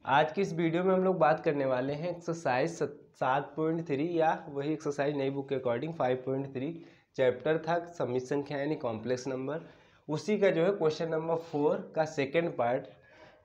आज की इस वीडियो में हम लोग बात करने वाले हैं एक्सरसाइज 7.3 या वही एक्सरसाइज नई बुक के अकॉर्डिंग 5.3 चैप्टर था समित संख्या यानी कॉम्प्लेक्स नंबर। उसी का जो है क्वेश्चन नंबर 4 का सेकंड पार्ट।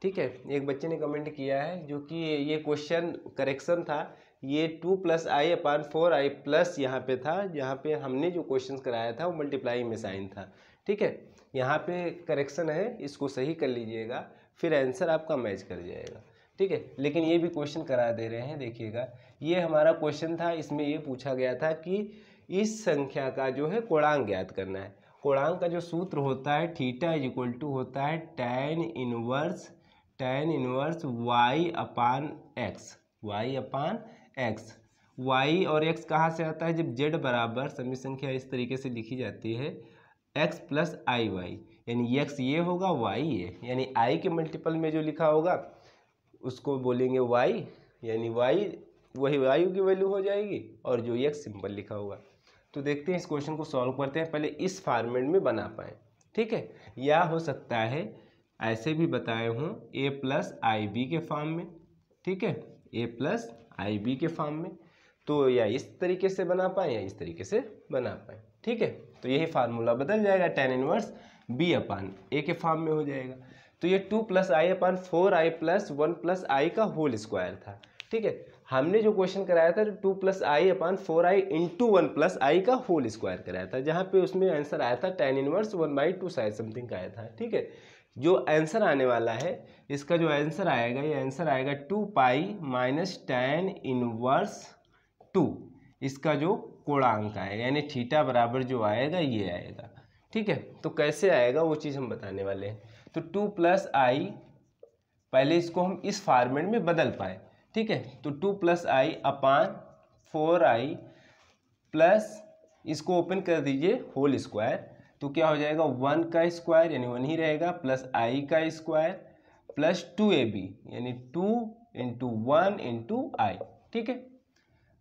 ठीक है, एक बच्चे ने कमेंट किया है जो कि ये क्वेश्चन करेक्शन था। ये 2 + i/4i प्लस यहाँ पे था, जहाँ पे हमने जो क्वेश्चन कराया था वो मल्टीप्लाई में साइन था। ठीक है, यहाँ पे करेक्शन है, इसको सही कर लीजिएगा, फिर आंसर आपका मैच कर जाएगा। ठीक है, लेकिन ये भी क्वेश्चन करा दे रहे हैं। देखिएगा, ये हमारा क्वेश्चन था, इसमें ये पूछा गया था कि इस संख्या का जो है कोणांक ज्ञात करना है। कोणांक का जो सूत्र होता है थीटा = होता है tan इनवर्स y/x। y और x कहाँ से आता है? जब z बराबर समी संख्या इस तरीके से लिखी जाती है x + iy, यानी x ये होगा y ये, यानी i के मल्टीपल में जो लिखा होगा उसको बोलेंगे y, यानी y वही y की वैल्यू हो जाएगी और जो x सिंपल लिखा होगा। तो देखते हैं इस क्वेश्चन को सॉल्व करते हैं, पहले इस फॉर्मेट में बना पाएँ। ठीक है, या हो सकता है ऐसे भी बताए हूँ a + ib के फॉर्म में। ठीक है, a + ib के फॉर्म में, तो या इस तरीके से बना पाएँ या इस तरीके से बना पाएँ। ठीक है, तो यही फार्मूला बदल जाएगा, tan इनवर्स b/a के फॉर्म में हो जाएगा। तो ये 2 + i/4i + 1 + i का होल स्क्वायर था। ठीक है, हमने जो क्वेश्चन कराया था 2 + i/4i × 1 + i का होल स्क्वायर कराया था, जहाँ पे उसमें आंसर आया था tan इनवर्स 1/2 शायद समथिंग का आया था। ठीक है, जो आंसर आने वाला है, इसका जो आंसर आएगा, ये आंसर आएगा 2π - tan इनवर्स 2। इसका जो कोणांक आएगा यानी थीटा बराबर जो आएगा ये आएगा। ठीक है, तो कैसे आएगा वो चीज़ हम बताने वाले हैं। तो 2 + i, पहले इसको हम इस फॉर्मेट में बदल पाए। ठीक है, तो 2 + i/4i प्लस इसको ओपन कर दीजिए होल स्क्वायर, तो क्या हो जाएगा 1 का स्क्वायर यानी 1 ही रहेगा, प्लस i का स्क्वायर प्लस 2ab यानी 2 × 1 × i। ठीक है,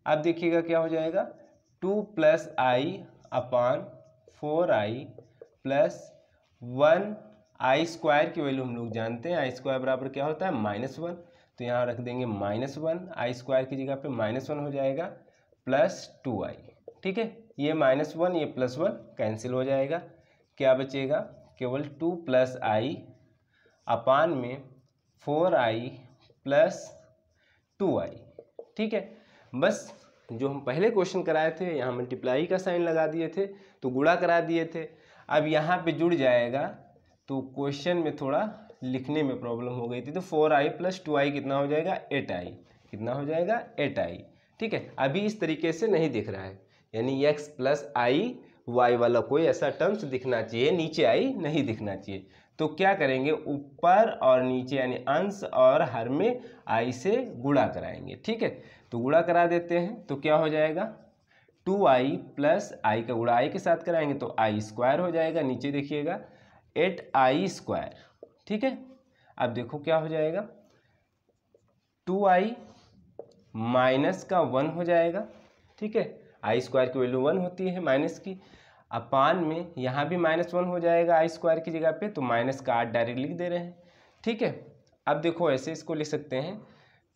अब देखिएगा क्या हो जाएगा 2 + i/4i प्लस 1 i² की वैल्यू हम लोग जानते हैं, i² बराबर क्या होता है -1, तो यहाँ रख देंगे -1, i² की जगह पे -1 हो जाएगा प्लस 2i। ठीक है, ये -1 ये +1 कैंसिल हो जाएगा, क्या बचेगा केवल 2 + i/4i प्लस 2i। ठीक है, बस जो हम पहले क्वेश्चन कराए थे यहाँ मल्टीप्लाई का साइन लगा दिए थे, तो गुणा करा दिए थे। अब यहाँ पे जुड़ जाएगा, तो क्वेश्चन में थोड़ा लिखने में प्रॉब्लम हो गई थी, तो 4i + 2i कितना हो जाएगा 8i, कितना हो जाएगा 8i। ठीक है, अभी इस तरीके से नहीं दिख रहा है, यानी x + i y वाला कोई ऐसा टर्म्स दिखना चाहिए, नीचे i नहीं दिखना चाहिए। तो क्या करेंगे, ऊपर और नीचे यानी अंश और हर में i से गुणा कराएंगे। ठीक है, तो गुणा करा देते हैं, तो क्या हो जाएगा 2i + i का गुणा i के साथ कराएंगे तो i² हो जाएगा, नीचे देखिएगा 8i²। ठीक है, अब देखो क्या हो जाएगा 2i माइनस का 1 हो जाएगा। ठीक है, i² की वैल्यू 1 होती है माइनस की, अपान में यहाँ भी -1 हो जाएगा i² की जगह पे, तो माइनस का 8 डायरेक्ट लिख दे रहे हैं। ठीक है, अब देखो ऐसे इसको लिख सकते हैं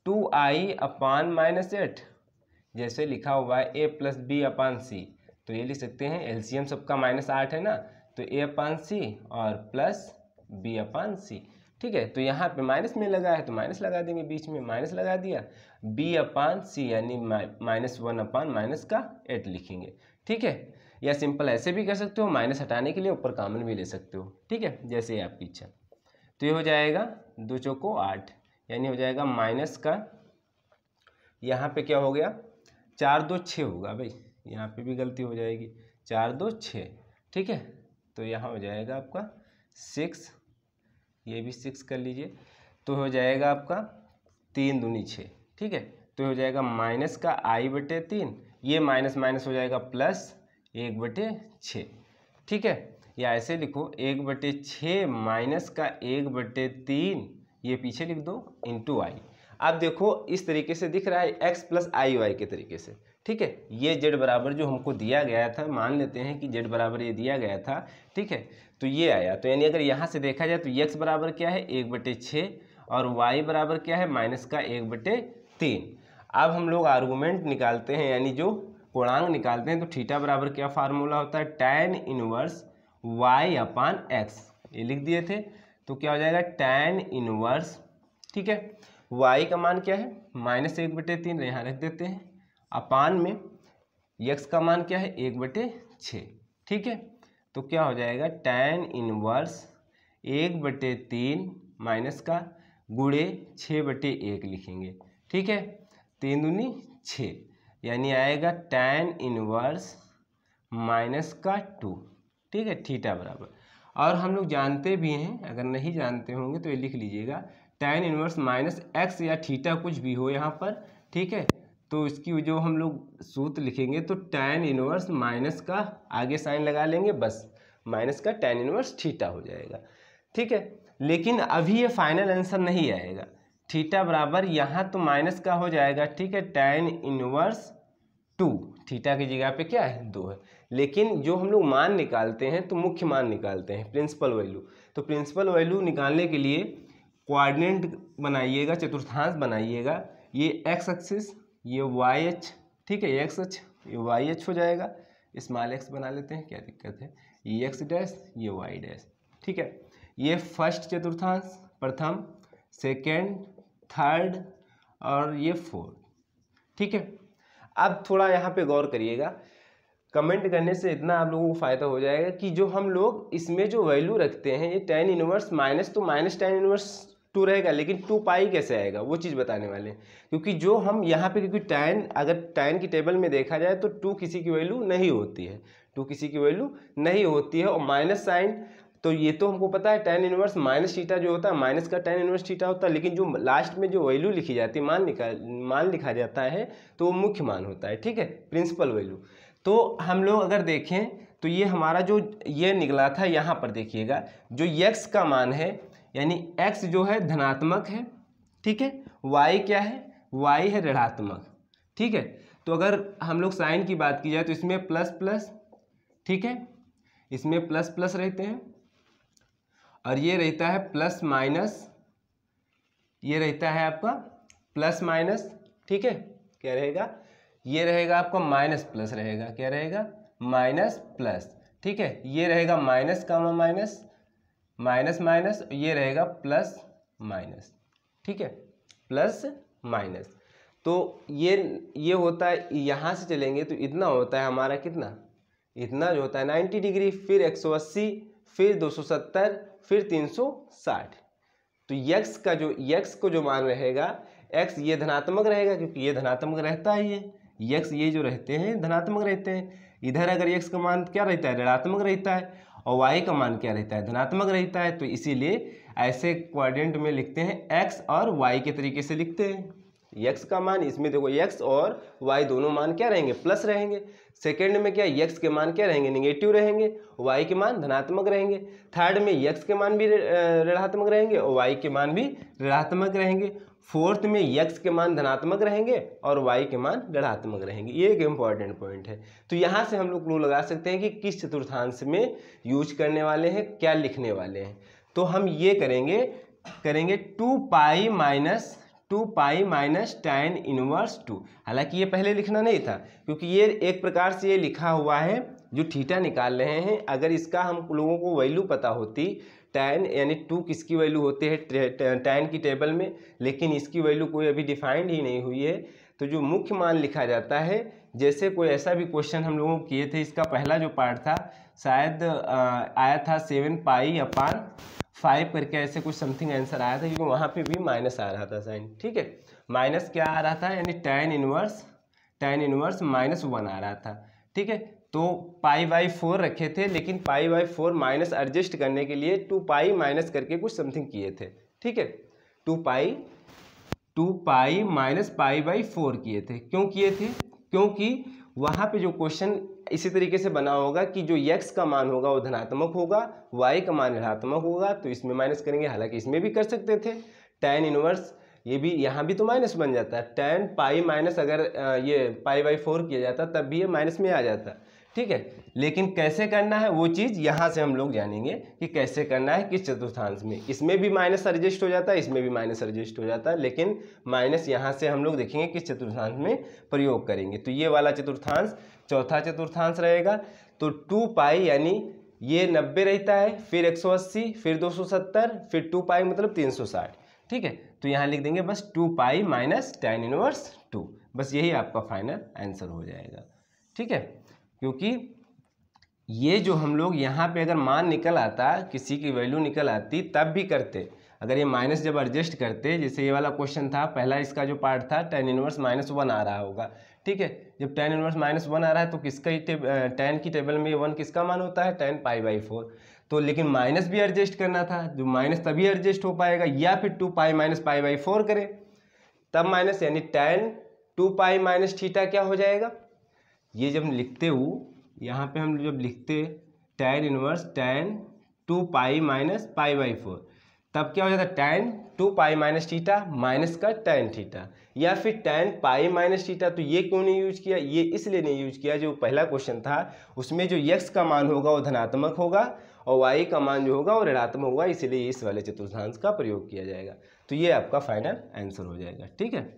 2i/-8, जैसे लिखा हुआ है a + b/c, तो ये लिख सकते हैं एलसीएम सबका -8 है ना, तो a/c और प्लस b/c। ठीक है, तो यहाँ पे माइनस में लगा है तो माइनस लगा देंगे, बीच में माइनस लगा दिया, b/c यानी -1/-8 लिखेंगे। ठीक है, या सिंपल ऐसे भी कर सकते हो, माइनस हटाने के लिए ऊपर कॉमन भी ले सकते हो। ठीक है, जैसे आपकी इच्छा। तो ये हो जाएगा 2 चौको 8, यानी हो जाएगा माइनस का, यहाँ पे क्या हो गया 4 2 6 होगा भाई, यहाँ पे भी गलती हो जाएगी 4 2 6। ठीक है, तो यहाँ हो जाएगा आपका 6, ये भी 6 कर लीजिए, तो हो जाएगा आपका 3 दूनी 6। ठीक है, तो हो जाएगा माइनस का i/3, ये माइनस माइनस हो जाएगा प्लस 1/6। ठीक है, या ऐसे लिखो 1/6 माइनस का 1/3, ये पीछे लिख दो इंटू i। अब देखो इस तरीके से दिख रहा है x + iy के तरीके से। ठीक है, ये z बराबर जो हमको दिया गया था, मान लेते हैं कि z बराबर ये दिया गया था। ठीक है, तो ये आया, तो यानी अगर यहाँ से देखा जाए तो x बराबर क्या है 1/6 और y बराबर क्या है माइनस का 1/3। अब हम लोग आर्गूमेंट निकालते हैं, यानी जो पूर्णांक निकालते हैं, तो थीटा बराबर क्या फार्मूला होता है, tan इनवर्स y अपान x, ये लिख दिए थे। तो क्या हो जाएगा tan इनवर्स, ठीक है, y का मान क्या है -1/3, यहाँ रख देते हैं, अपान में x का मान क्या है 1/6, ठीक है। तो क्या हो जाएगा tan इनवर्स 1/3 माइनस का गुणे 6/1 लिखेंगे, ठीक है, 3 दूनी 6, यानी आएगा tan इनवर्स -2, ठीक है, थीटा बराबर। और हम लोग जानते भी हैं, अगर नहीं जानते होंगे तो ये लिख लीजिएगा, tan इनवर्स -x या थीटा कुछ भी हो यहाँ पर, ठीक है, तो इसकी जो हम लोग सूत्र लिखेंगे तो tan इनवर्स माइनस का आगे साइन लगा लेंगे, बस माइनस का tan इनवर्स थीटा हो जाएगा, ठीक है। लेकिन अभी ये फाइनल आंसर नहीं आएगा, थीटा बराबर यहाँ तो माइनस का हो जाएगा, ठीक है, tan इनवर्स 2, थीटा की जगह पे क्या है 2 है। लेकिन जो हम लोग मान निकालते हैं तो मुख्य मान निकालते हैं, प्रिंसिपल वैल्यू। तो प्रिंसिपल वैल्यू निकालने के लिए कोऑर्डिनेट बनाइएगा, चतुर्थांश बनाइएगा, ये एक्स एक्सिस, ये वाई एच, ठीक है, ये एक्स एच, ये वाई एच हो जाएगा, स्मॉल एक्स बना लेते हैं, क्या दिक्कत है, ये एक्स डैश, ये वाई डैश, ठीक है। ये फर्स्ट चतुर्थांश, प्रथम, सेकेंड, थर्ड और ये फोर्थ, ठीक है। अब थोड़ा यहाँ पे गौर करिएगा, कमेंट करने से इतना आप लोगों को फ़ायदा हो जाएगा कि जो हम लोग इसमें जो वैल्यू रखते हैं, ये tan इनवर्स माइनस, तो माइनस tan इनवर्स 2 रहेगा, लेकिन 2 पाई कैसे आएगा वो चीज़ बताने वाले हैं। क्योंकि जो हम यहाँ पे, क्योंकि tan, अगर tan की टेबल में देखा जाए तो 2 किसी की वैल्यू नहीं होती है, 2 किसी की वैल्यू नहीं होती है, और माइनस साइन, तो ये तो हमको पता है tan इनवर्स माइनस थीटा जो होता है, माइनस का tan इनवर्स थीटा होता है, लेकिन जो लास्ट में जो वैल्यू लिखी जाती है, मान लिखा जाता है, तो वो मुख्य मान होता है, ठीक है, प्रिंसिपल वैल्यू। तो हम लोग अगर देखें तो ये हमारा जो ये निकला था, यहाँ पर देखिएगा, जो x का मान है, यानी x जो है धनात्मक है, ठीक है, y क्या है, y है ऋणात्मक, ठीक है। तो अगर हम लोग साइन की बात की जाए तो इसमें प्लस प्लस, ठीक है, इसमें प्लस प्लस रहते हैं, और ये रहता है प्लस माइनस, ये रहता है आपका प्लस माइनस, ठीक है, क्या रहेगा, ये रहेगा आपका माइनस प्लस रहेगा, क्या रहेगा माइनस प्लस, ठीक है, ये रहेगा minus comma minus, minus minus, ये रहेगा प्लस माइनस, ठीक है, प्लस माइनस। तो ये होता है, यहाँ से चलेंगे तो इतना होता है हमारा, कितना, इतना जो होता है 90 डिग्री, फिर 180, फिर 270, फिर 360। तो x का जो x को जो मान रहेगा, x ये धनात्मक रहेगा, क्योंकि ये धनात्मक रहता है, ये x ये जो रहते हैं धनात्मक रहते हैं। इधर अगर x का मान क्या रहता है, ऋणात्मक रहता है, और y का मान क्या रहता है, धनात्मक रहता है। तो इसीलिए ऐसे क्वाड्रेंट में लिखते हैं, x और y के तरीके से लिखते हैं। x का मान, इसमें देखो x और y दोनों मान क्या रहेंगे, प्लस रहेंगे। सेकंड में क्या, x के मान क्या रहेंगे, निगेटिव रहेंगे, y के मान धनात्मक रहेंगे। थर्ड में x के मान भी ऋणात्मक रहेंगे और y के मान भी ऋणात्मक रहेंगे। फोर्थ में x के मान धनात्मक रहेंगे और y के मान ऋणात्मक रहेंगे। ये एक इम्पॉर्टेंट पॉइंट है। तो यहाँ से हम लोग क्लू लगा सकते हैं कि किस चतुर्थांश में यूज करने वाले हैं, क्या लिखने वाले हैं। तो हम ये करेंगे 2 पाई माइनस tan इनवर्स 2। हालांकि ये पहले लिखना नहीं था, क्योंकि ये एक प्रकार से ये लिखा हुआ है जो थीटा निकाल रहे हैं। अगर इसका हम लोगों को वैल्यू पता होती, tan यानी 2 किसकी वैल्यू होते हैं tan की टेबल में, लेकिन इसकी वैल्यू कोई अभी डिफाइंड ही नहीं हुई है। तो जो मुख्य मान लिखा जाता है, जैसे कोई ऐसा भी क्वेश्चन हम लोगों को किए थे, इसका पहला जो पार्ट था शायद आया था 7 पाई अपान 5 करके, ऐसे कुछ समथिंग आंसर आया था, क्योंकि वहाँ पे भी माइनस आ रहा था साइन, ठीक है। माइनस क्या आ रहा था, यानी tan इनवर्स -1 आ रहा था, ठीक है। तो π/4 रखे थे, लेकिन π/4 माइनस एडजस्ट करने के लिए 2 पाई माइनस करके कुछ समथिंग किए थे, ठीक है। 2 पाई माइनस π/4 किए थे। क्यों किए थे, क्योंकि वहाँ पे जो क्वेश्चन इसी तरीके से बना होगा कि जो x का मान होगा वो धनात्मक होगा, y का मान ऋणात्मक होगा, तो इसमें माइनस करेंगे। हालांकि इसमें भी कर सकते थे tan इनवर्स, ये भी यहाँ भी तो माइनस बन जाता है। tan पाई माइनस अगर ये π/4 किया जाता तब भी ये माइनस में आ जाता, ठीक है। लेकिन कैसे करना है वो चीज़ यहाँ से हम लोग जानेंगे कि कैसे करना है किस चतुर्थांश में। इसमें भी माइनस एडजस्ट हो जाता है, इसमें भी माइनस एडजस्ट हो जाता है, लेकिन माइनस यहाँ से हम लोग देखेंगे किस चतुर्थांश में प्रयोग करेंगे। तो ये वाला चतुर्थांश चौथा चतुर्थांश रहेगा। तो 2 पाई यानी ये 90 रहता है, फिर 180, फिर 270, फिर 2 पाई मतलब 360। ठीक है, तो यहाँ लिख देंगे बस 2 पाई माइनस tan इनवर्स 2। बस यही आपका फाइनल आंसर हो जाएगा। ठीक है, क्योंकि ये जो हम लोग यहाँ पे अगर मान निकल आता, किसी की वैल्यू निकल आती तब भी करते। अगर ये माइनस जब एडजस्ट करते, जैसे ये वाला क्वेश्चन था पहला, इसका जो पार्ट था tan इनवर्स -1 आ रहा होगा। ठीक है, जब tan इनवर्स -1 आ रहा है तो किसका tan की टेबल में 1 किसका मान होता है, tan π/4। तो लेकिन माइनस भी एडजस्ट करना था, जो माइनस तभी एडजस्ट हो पाएगा, या फिर 2 पाई माइनस π/4 करें तब माइनस, यानी tan 2 पाई माइनस थीटा क्या हो जाएगा। ये जब लिखते हो यहाँ पे हम जब लिखते tan inverse tan 2 pi minus π/4 तब क्या हो जाता है tan 2 pi minus theta minus का tan थीटा, या फिर tan पाई माइनस थीटा। तो ये क्यों नहीं यूज किया, ये इसलिए नहीं यूज किया, जो पहला क्वेश्चन था उसमें जो x का मान होगा वो धनात्मक होगा और y का मान जो होगा वो ऋणात्मक होगा, इसलिए इस वाले चतुर्थांश का प्रयोग किया जाएगा। तो ये आपका फाइनल आंसर हो जाएगा। ठीक है।